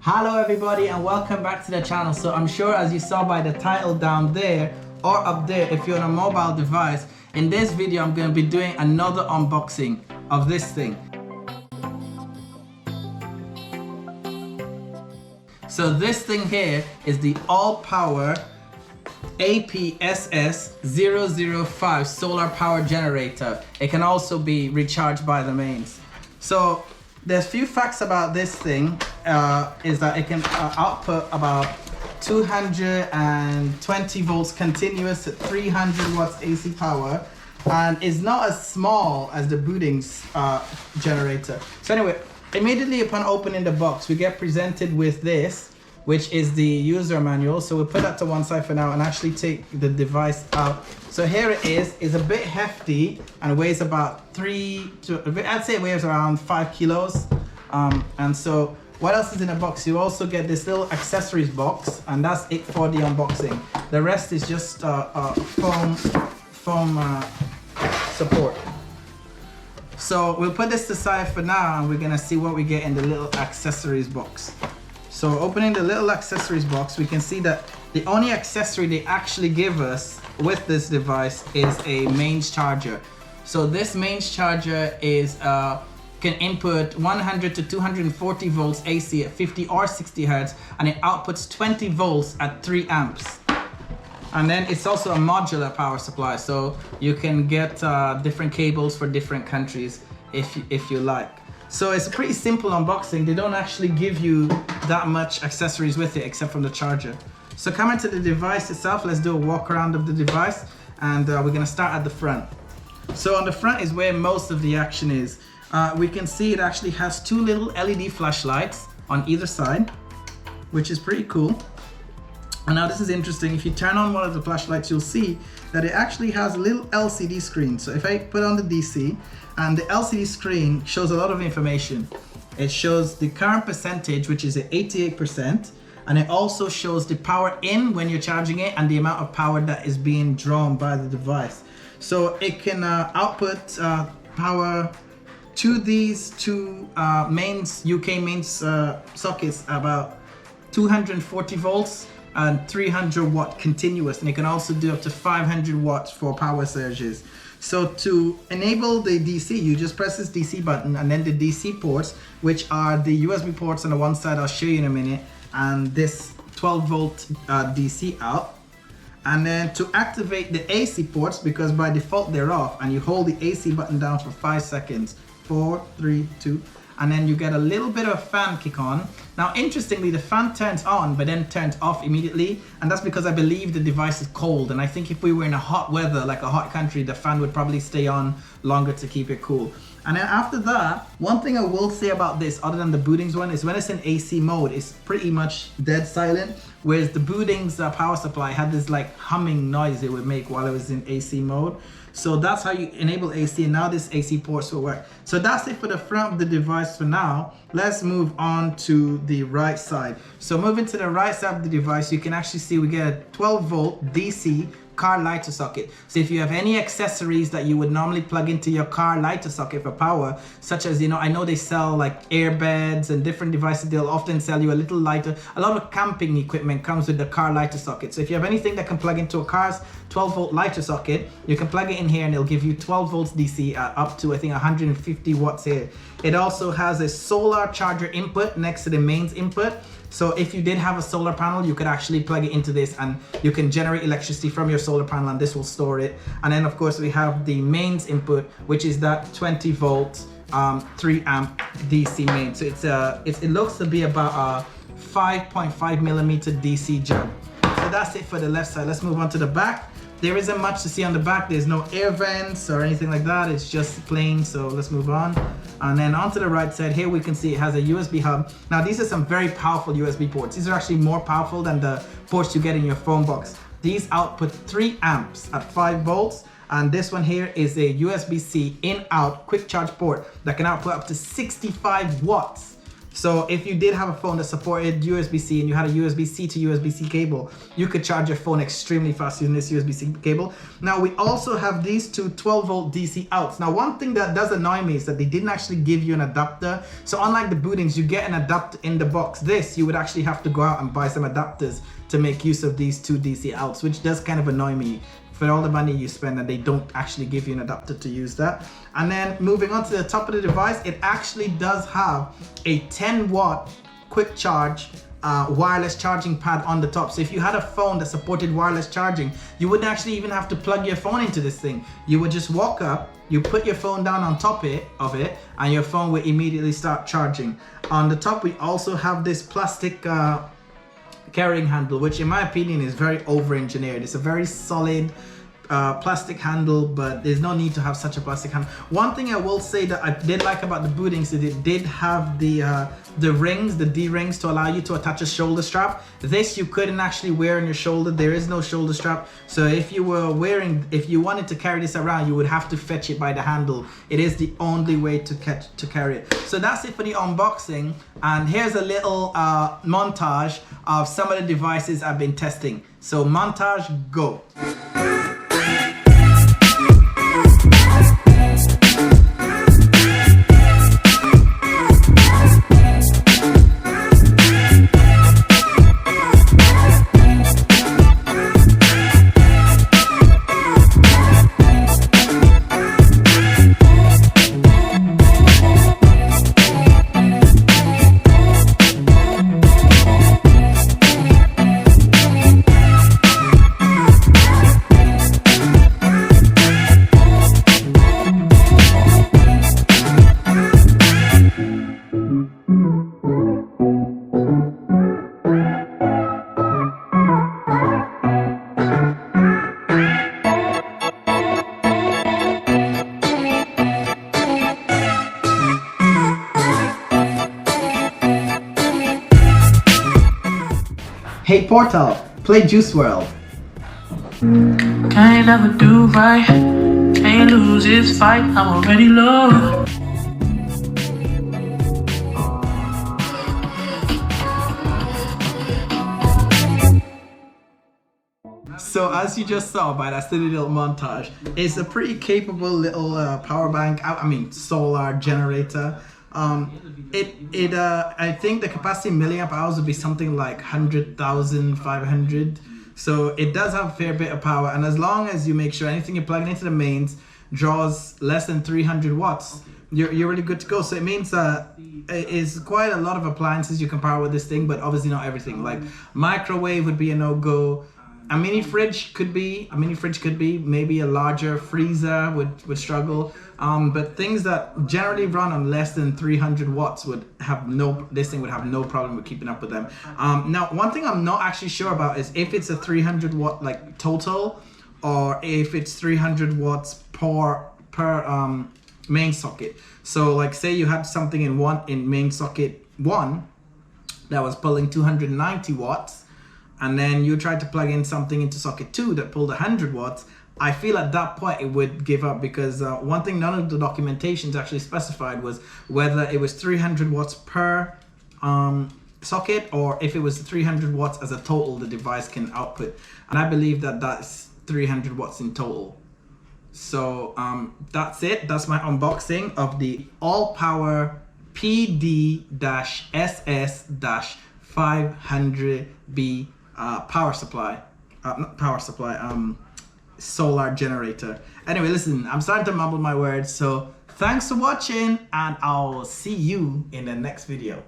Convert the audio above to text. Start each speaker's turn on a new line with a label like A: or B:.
A: Hello everybody and welcome back to the channel. So I'm sure as you saw by the title down there or up there, if you're on a mobile device, in this video I'm going to be doing another unboxing of this thing. So this thing here is the all-power AP-SS-005 solar power generator. It can also be recharged by the mains. So there's few facts about this thing. Is that it can output about 220 volts continuous at 300 watts AC power, and is not as small as the Bootings generator. So anyway, immediately upon opening the box, we get presented with this, which is the user manual. So we'll put that to one side for now and actually take the device out. So here it is. It's a bit hefty and weighs about I'd say it weighs around 5 kilos. And so what else is in the box? You also get this little accessories box, and that's it for the unboxing. The rest is just foam support. So we'll put this aside for now and we're gonna see what we get in the little accessories box. So opening the little accessories box, we can see that the only accessory they actually give us with this device is a mains charger. So this mains charger is can input 100 to 240 volts AC at 50 or 60 hertz, and it outputs 20 volts at 3 amps. And then it's also a modular power supply, so you can get different cables for different countries if you like. So it's a pretty simple unboxing. They don't actually give you that much accessories with it except from the charger. So coming to the device itself, let's do a walk around of the device, and we're gonna start at the front. So on the front is where most of the action is. We can see it actually has 2 little LED flashlights on either side, which is pretty cool. And now this is interesting. If you turn on one of the flashlights, you'll see that it actually has a little LCD screen. So if I put on the DC, and the LCD screen shows a lot of information. It shows the current percentage, which is at 88%, and it also shows the power in when you're charging it and the amount of power that is being drawn by the device. So it can output power to these two mains, UK mains sockets, about 240 volts and 300 watt continuous, and it can also do up to 500 watts for power surges. So to enable the DC, you just press this DC button, and then the DC ports, which are the USB ports on the one side, I'll show you in a minute, and this 12 volt DC out. And then to activate the AC ports, because by default they're off, and you hold the AC button down for 5 seconds. 4, 3, 2, and then you get a little bit of a fan kick on. Now interestingly, the fan turns on but then turns off immediately, and that's because I believe the device is cold, and I think if we were in a hot weather, like a hot country, the fan would probably stay on longer to keep it cool. And then after that, one thing I will say about this, other than the Bootings one, is when it's in AC mode, it's pretty much dead silent, whereas the Bootings power supply had this like humming noise it would make while it was in AC mode. So that's how you enable AC, and now this AC ports will work. So that's it for the front of the device for now. Let's move on to the right side. So moving to the right side of the device, you can actually see we get a 12 volt DC car lighter socket. So if you have any accessories that you would normally plug into your car lighter socket for power, such as, you know, I know they sell like earbuds and different devices, they'll often sell you a little lighter. A lot of camping equipment comes with the car lighter socket. So if you have anything that can plug into a car's 12 volt lighter socket, you can plug it in here and it'll give you 12 volts DC up to, I think, 150 watts here. It also has a solar charger input next to the mains input. So if you did have a solar panel, you could actually plug it into this and you can generate electricity from your solar panel, and this will store it. And then of course we have the mains input, which is that 20 volt 3 amp DC main. So it looks to be about a 5.5 millimeter DC jump. So that's it for the left side. Let's move on to the back. There isn't much to see on the back. There's no air vents or anything like that. It's just plain, so let's move on. And then onto the right side, here we can see it has a USB hub. Now these are some very powerful USB ports. These are actually more powerful than the ports you get in your phone box. These output 3 amps at 5 volts. And this one here is a USB-C in-out quick charge port that can output up to 65 watts. So if you did have a phone that supported USB-C and you had a USB-C to USB-C cable, you could charge your phone extremely fast using this USB-C cable. Now we also have these two 12-volt DC outs. Now one thing that does annoy me is that they didn't actually give you an adapter. So unlike the bootings, you get an adapter in the box. This, you would actually have to go out and buy some adapters to make use of these two DC outs, which does kind of annoy me for all the money you spend and they don't actually give you an adapter to use that. And then moving on to the top of the device, it actually does have a 10-watt quick charge wireless charging pad on the top. So if you had a phone that supported wireless charging, you wouldn't actually even have to plug your phone into this thing. You would just walk up, you put your phone down on top of it, and your phone will immediately start charging. On the top, we also have this plastic carrying handle, which in my opinion is very over-engineered. It's a very solid plastic handle, but there's no need to have such a plastic handle. One thing I will say that I did like about the bootings is it did have the rings, the D-rings, to allow you to attach a shoulder strap. This you couldn't actually wear on your shoulder. There is no shoulder strap. So if you wanted to carry this around, you would have to fetch it by the handle. It is the only way to carry it. So that's it for the unboxing. And here's a little montage of some of the devices I've been testing. So montage, go. Hey Portal, play Juice WRLD.
B: Can't never do right, can't lose this fight, I'm already low.
A: So as you just saw by that silly little montage, it's a pretty capable little power bank, solar generator. I think the capacity in milliamp hours would be something like 100,500. So it does have a fair bit of power, and as long as you make sure anything you're plugging into the mains draws less than 300 watts, you're really good to go. So it means it's quite a lot of appliances you can power with this thing, but obviously not everything. Like microwave would be a no-go. A mini fridge could be, maybe a larger freezer would struggle. But things that generally run on less than 300 watts this thing would have no problem with keeping up with them. Now, one thing I'm not actually sure about is if it's a 300 watt like total, or if it's 300 watts per main socket. So like say you had something in main socket 1 that was pulling 290 watts, and then you tried to plug in something into socket 2 that pulled 100 watts, I feel at that point it would give up, because one thing none of the documentations actually specified was whether it was 300 watts per socket, or if it was 300 watts as a total the device can output. And I believe that that's 300 watts in total. So that's it. That's my unboxing of the all-power PD-SS-500B solar generator. Anyway, listen, I'm starting to mumble my words, so thanks for watching, and I'll see you in the next video.